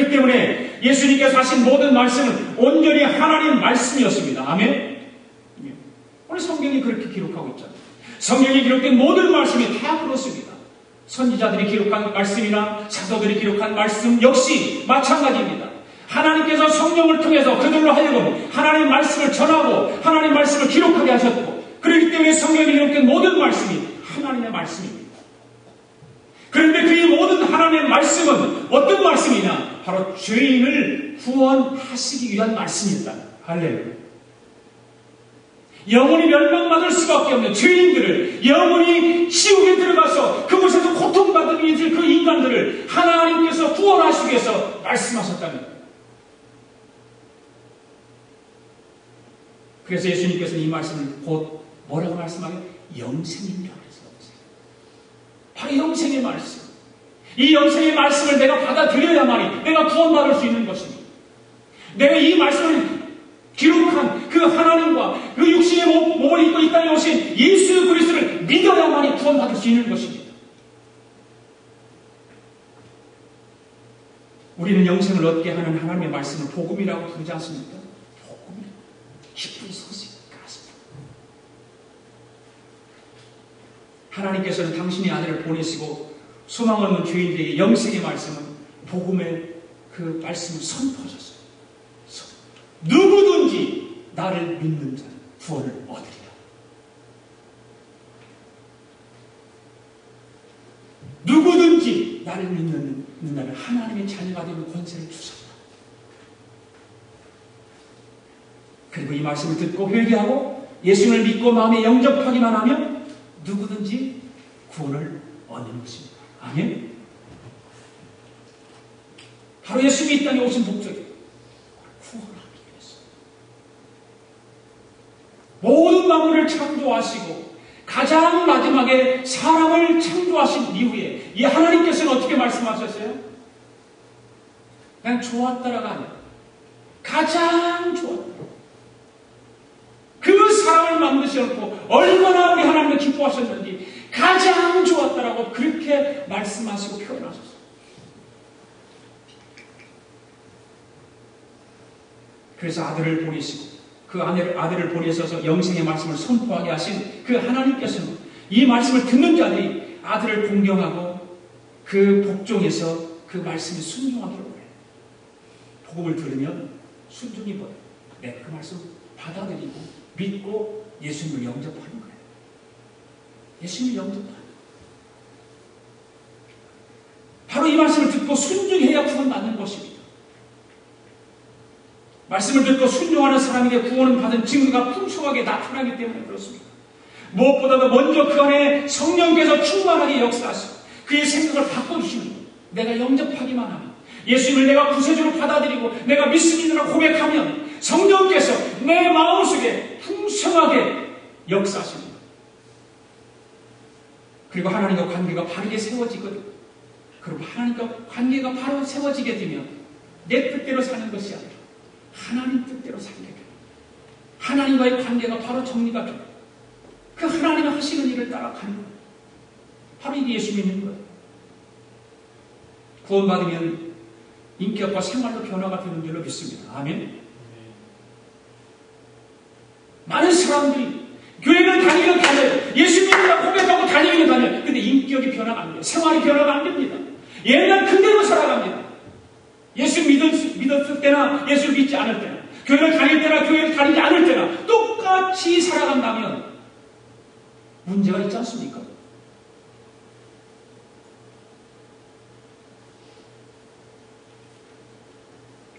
그렇기 때문에 예수님께서 하신 모든 말씀은 온전히 하나님 말씀이었습니다. 아멘. 오늘 성경이 그렇게 기록하고 있잖아요. 성경에 기록된 모든 말씀이 다 그렇습니다. 선지자들이 기록한 말씀이나 사도들이 기록한 말씀 역시 마찬가지입니다. 하나님께서 성령을 통해서 그들로 하여금 하나님의 말씀을 전하고 하나님의 말씀을 기록하게 하셨고, 그렇기 때문에 성경에 기록된 모든 말씀이 하나님의 말씀입니다. 그런데 그 모든 하나님의 말씀은 어떤 말씀이냐? 바로 죄인을 구원하시기 위한 말씀입니다. 할렐루야. 영원히 멸망받을 수밖에 없는 죄인들을 영원히 지옥에 들어가서 그곳에서 고통받는 그 인간들을 하나님께서 구원하시기 위해서 말씀하셨다는 거예요. 그래서 예수님께서는 이 말씀을 곧 뭐라고 말씀하게요? 영생이라고 했어요. 바로 영생의 말씀. 이 영생의 말씀을 내가 받아들여야만이 내가 구원받을 수 있는 것입니다. 내가 이 말씀을 기록한 그 하나님과 그 육신의 몸을 입고 이 땅에 오신 예수 그리스도를 믿어야만이 구원받을 수 있는 것입니다. 우리는 영생을 얻게 하는 하나님의 말씀을 복음이라고 부르지 않습니까? 복음이라고. 기쁜 소식까지. 하나님께서는 당신의 아들을 보내시고 소망 없는 죄인들에게 영생의 말씀은 복음의 그 말씀을 선포하셨어요. 누구든지 나를 믿는 자는 구원을 얻으리라. 누구든지 나를 믿는 자는 하나님의 자녀가 되는 권세를 주셨다. 그리고 이 말씀을 듣고 회개하고 예수를 믿고 마음에 영접하기만 하면 누구든지 구원을 얻는 것입니다. 아멘. 바로 예수님이 이 땅에 오신 목적이에요. 구원하기 위해서. 모든 만물을 창조하시고 가장 마지막에 사람을 창조하신 이후에 이 하나님께서는 어떻게 말씀하셨어요? 그냥 좋았다라가 아니라 가장 좋았다. 그 사람을 만드셔놓고 얼마나 우리 하나님을 기뻐하셨는지 가장 좋았다라고 그렇게 말씀하시고 표현하셨어요. 그래서 아들을 보내시고 그 아들을 보내셔서 영생의 말씀을 선포하게 하신 그 하나님께서는 이 말씀을 듣는 자들이 아들을 공경하고 그 복종해서 그 말씀에 순종하기를 원해요. 복음을 들으면 순종이 뭐예요? 네, 그 말씀 받아들이고 믿고 예수님을 영접하는 거예요. 예수님을 영접하는 거예요. 바로 이 말씀을 듣고 순종해야 구원받는 것입니다. 말씀을 듣고 순종하는 사람에게 구원을 받은 증거가 풍성하게 나타나기 때문에 그렇습니다. 무엇보다도 먼저 그 안에 성령께서 충만하게 역사하시고 그의 생각을 바꿔주시는 거예요. 내가 영접하기만 하면, 예수님을 내가 구세주로 받아들이고 내가 믿습니다라고 고백하면 성령께서 내 마음속에 풍성하게 역사하십니다. 그리고 하나님과 관계가 바르게 세워지거든요. 그리고 하나님과 관계가 바로 세워지게 되면 내 뜻대로 사는 것이 아니라 하나님 뜻대로 살게 돼요. 하나님과의 관계가 바로 정리가 돼요. 그 하나님이 하시는 일을 따라가는 거예요. 바로 이게 예수 믿는 거예요. 구원받으면 인격과 생활로 변화가 되는 줄로 믿습니다. 아멘. 많은 사람들이 교회를 다녀요. 예수 믿는다고 고백하고 다녀요. 근데 인격이 변화가 안 돼요. 생활이 변화가 안 됩니다. 옛날 그대로 살아갑니다. 예수 믿었을 때나 예수 믿지 않을 때나 교회를 다닐 때나 교회를 다니지 않을 때나 똑같이 살아간다면 문제가 있지 않습니까?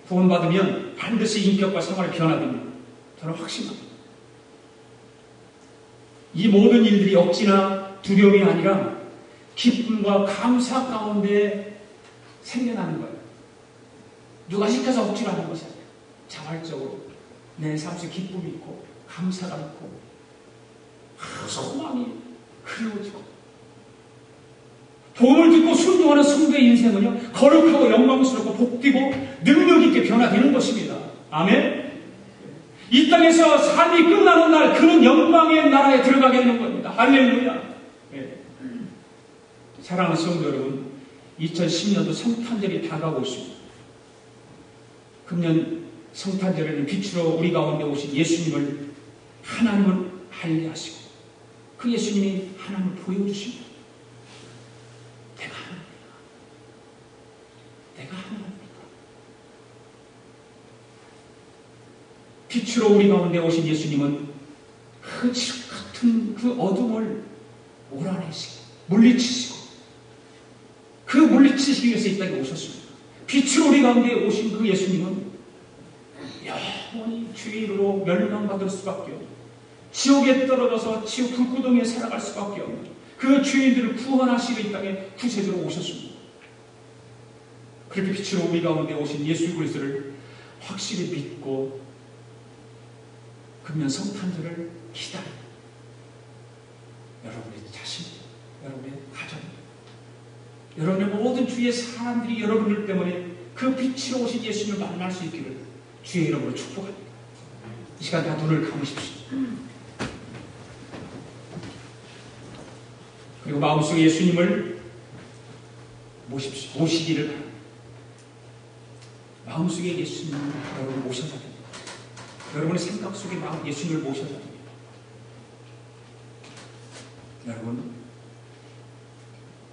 구원받으면 반드시 인격과 생활이 변화됩니다. 저는 확신합니다. 이 모든 일들이 억지나 두려움이 아니라 기쁨과 감사 가운데 생겨나는 거예요. 누가 시켜서 억지로 하는 것이 아니에요. 자발적으로 내 삶속에 기쁨이 있고 감사가 있고 소망이 흐려지고 복음을 듣고 순종하는 성도의 인생은요 거룩하고 영광스럽고 복되고 능력있게 변화되는 것입니다. 아멘. 이 땅에서 삶이 끝나는 날 그는 영광의 나라에 들어가게 되는 겁니다. 할렐루야. 네. 사랑하는 성도 여러분, 2010년도 성탄절이 다가오고 있습니다. 금년 성탄절에는 빛으로 우리 가운데 오신 예수님을 하나님을 알리하시고 그 예수님이 하나님을 보여주십니다. 내가 하나님이다. 내가 하나님이다. 빛으로 우리 가운데 오신 예수님은 그 지옥 같은 그 어둠을 몰아내시고 물리치시고 그 물리치시기 위해서 이 땅에 오셨습니다. 빛으로 우리 가운데 오신 그 예수님은 영원히 죄인으로 멸망받을 수밖에 없는 지옥에 떨어져서 지옥 불구덩이에 살아갈 수밖에 없는 그 죄인들을 구원하시러 이 땅에 구세주로 오셨습니다. 그렇게 빛으로 우리 가운데 오신 예수 그리스도를 확실히 믿고 금년 성탄절을 기다립니다. 여러분의 자신, 여러분의 가정, 여러분의 모든 주위의 사람들이 여러분들 때문에 그 빛으로 오신 예수님을 만날 수 있기를 주의 이름으로 축복합니다. 이 시간 다 눈을 감으십시오. 그리고 마음속에 예수님을 모시기를 바랍니다. 마음속에 예수님을 여러분 모셔야 됩니다. 여러분의 생각 속에 예수님을 모셔야 됩니다.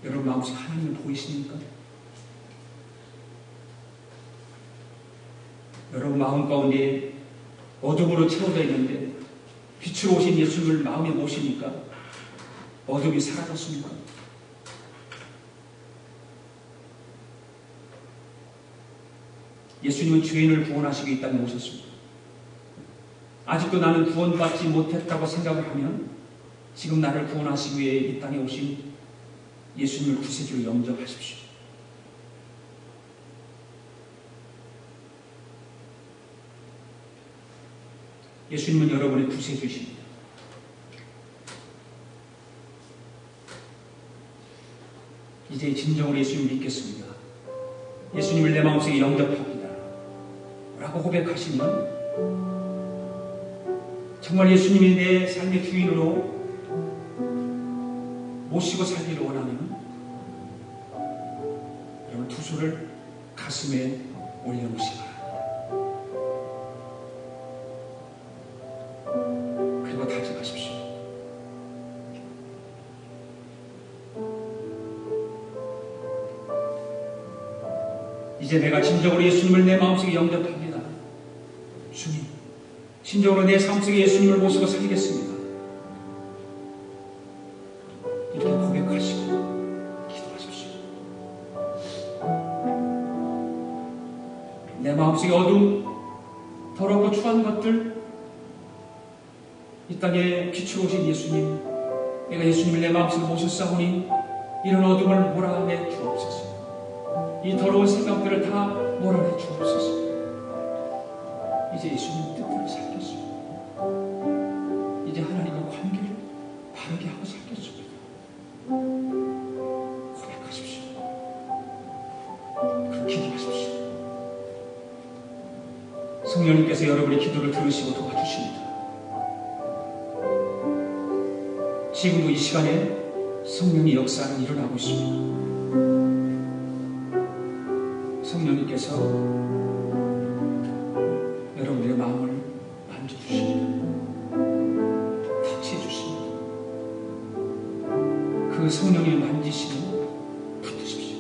여러분 마음속에 하나님을 보이십니까? 여러분 마음 가운데 어둠으로 채워져 있는데 빛으로 오신 예수님을 마음에 모시니까 어둠이 사라졌습니까? 예수님은 죄인을 구원하시기 이 땅에 오셨습니다. 아직도 나는 구원받지 못했다고 생각을 하면 지금 나를 구원하시기 위해 이 땅에 오신 예수님을 구세주로 영접하십시오. 예수님은 여러분의 구세주이십니다. 이제 진정으로 예수님을 믿겠습니다. 예수님을 내 마음속에 영접합니다. 라고 고백하시면 정말 예수님이 내 삶의 주인으로 모시고 살기를 원하면 여러분 두 손을 가슴에 올려놓으시기 바랍니다. 그리고 다짐하십시오. 이제 내가 진정으로 예수님을 내 마음속에 영접합니다. 주님, 진정으로 내 삶 속에 예수님을 모시고 살겠습니다. 이렇게 고백하시고 기도하십시오. 내 마음속에 어두운 더럽고 추한 것들, 이 땅에 빛으로 오신 예수님, 내가 예수님을 내 마음속에 모셨사오니 이런 어둠을 몰아내 주옵소서. 이 더러운 생각들을 다 몰아내 주옵소서. 이제 예수님 뜻대로 살겠습니다. 이제 하나님과 관계를 바르게 하고 살겠습니다. 고백하십시오. 그렇게 기도하십시오. 성령님께서 여러분의 기도를 들으시고 도와주십니다. 지금도 이 시간에 성령의 역사는 일어나고 있습니다. 성령님께서 여러분의 마음을 만져주십니다. 터치해주십니다. 그 성령이 만지시면 붙드십시오.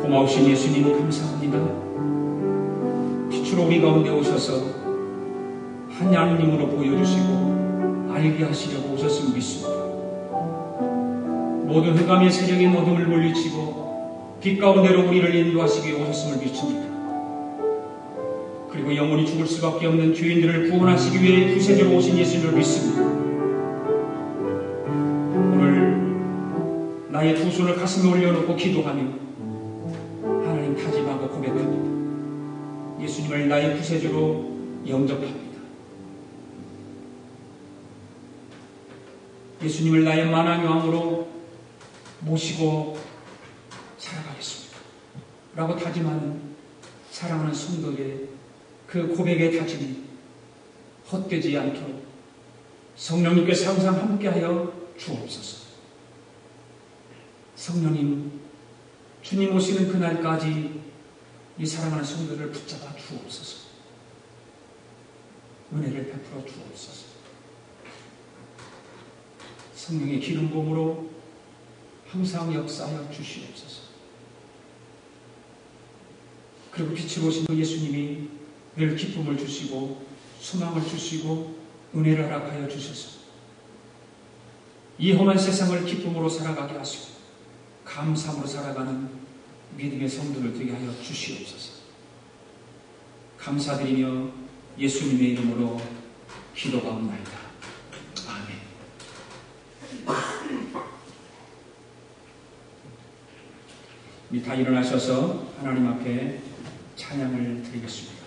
고마우신 예수님 감사합니다. 빛으로 우리 가운데 오셔서 하나님으로 보여주시고 알게 하시려고 오셨음을 믿습니다. 모든 흑암의 세력인 어둠을 물리치고 빛 가운데로 우리를 인도하시기 위해 오셨음을 믿습니다. 그리고 영원히 죽을 수밖에 없는 죄인들을 구원하시기 위해 구세주로 오신 예수님을 믿습니다. 오늘 나의 두 손을 가슴에 올려놓고 기도하며 다짐하고 고백합니다. 예수님을 나의 구세주로 영접합니다. 예수님을 나의 만왕의 왕으로 모시고 살아가겠습니다. 라고 다짐하는 사랑하는 성도의 그 고백의 다짐이 헛되지 않도록 성령님께서 항상 함께하여 주옵소서. 성령님, 주님 오시는 그날까지 이 사랑하는 성도를 붙잡아 주옵소서. 은혜를 베풀어 주옵소서. 성령의 기름 부음으로 항상 역사하여 주시옵소서. 그리고 빛으로 오신 예수님이 늘 기쁨을 주시고 소망을 주시고 은혜를 허락하여 주셔서 이 험한 세상을 기쁨으로 살아가게 하시고 감사함으로 살아가는 믿음의 성도를 되게 하여 주시옵소서. 감사드리며 예수님의 이름으로 기도하옵나이다. 아멘. 우리 다 일어나셔서 하나님 앞에 찬양을 드리겠습니다.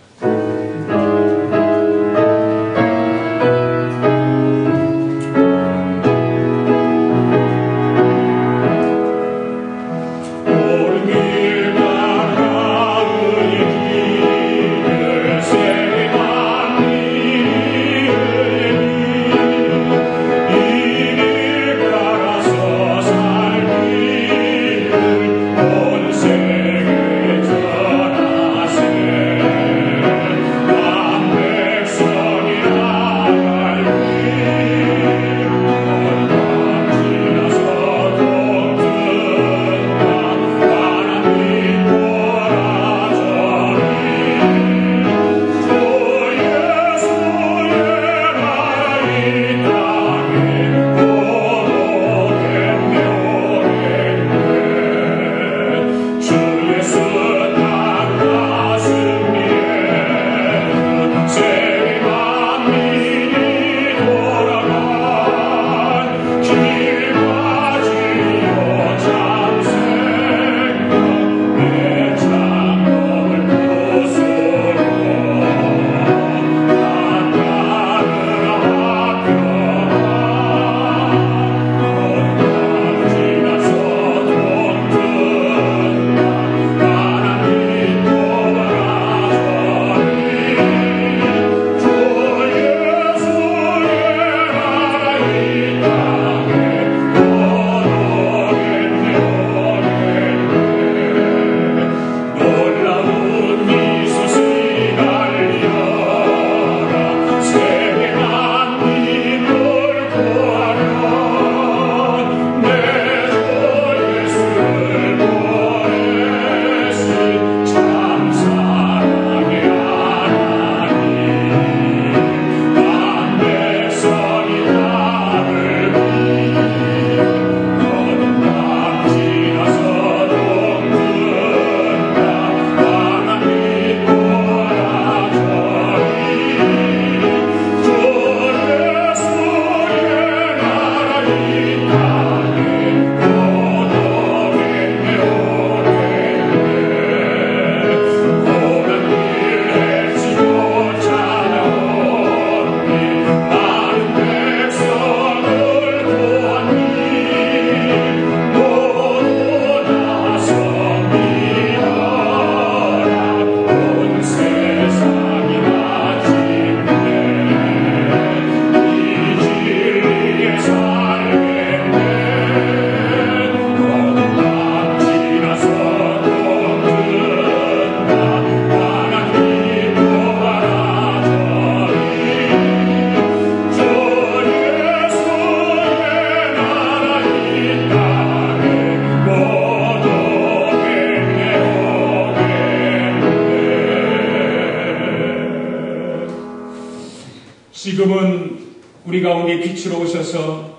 지금은 우리 가운데 빛으로 오셔서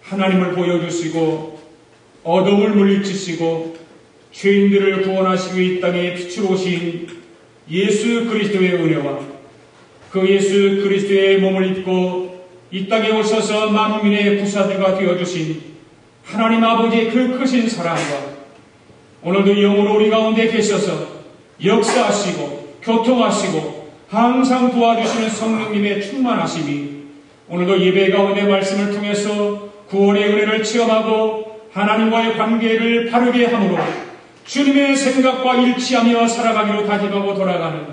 하나님을 보여주시고 어둠을 물리치시고 죄인들을 구원하시기 위해 이 땅에 빛으로 오신 예수 그리스도의 은혜와 그 예수 그리스도의 몸을 입고 이 땅에 오셔서 만민의 구사주가 되어주신 하나님 아버지의 그 크신 사랑과 오늘도 영으로 우리 가운데 계셔서 역사하시고 교통하시고 항상 도와주시는 성령님의 충만하심이 오늘도 예배 가운데 말씀을 통해서 구원의 은혜를 체험하고 하나님과의 관계를 바르게 함으로 주님의 생각과 일치하며 살아가기로 다짐하고 돌아가는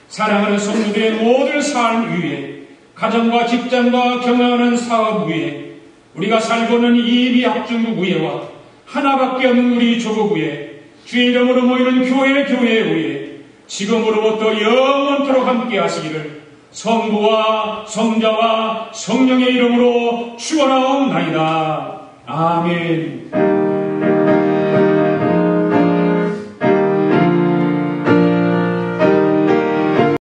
사랑하는 성도들의 모든 삶 위에, 가정과 직장과 경영하는 사업 위에, 우리가 살고는 이 미합중국 위에와 하나밖에 없는 우리 조국 위에, 주의 이름으로 모이는 교회 위에 지금으로부터 영원토록 함께 하시기를 성부와 성자와 성령의 이름으로 축원하옵나이다. 아멘.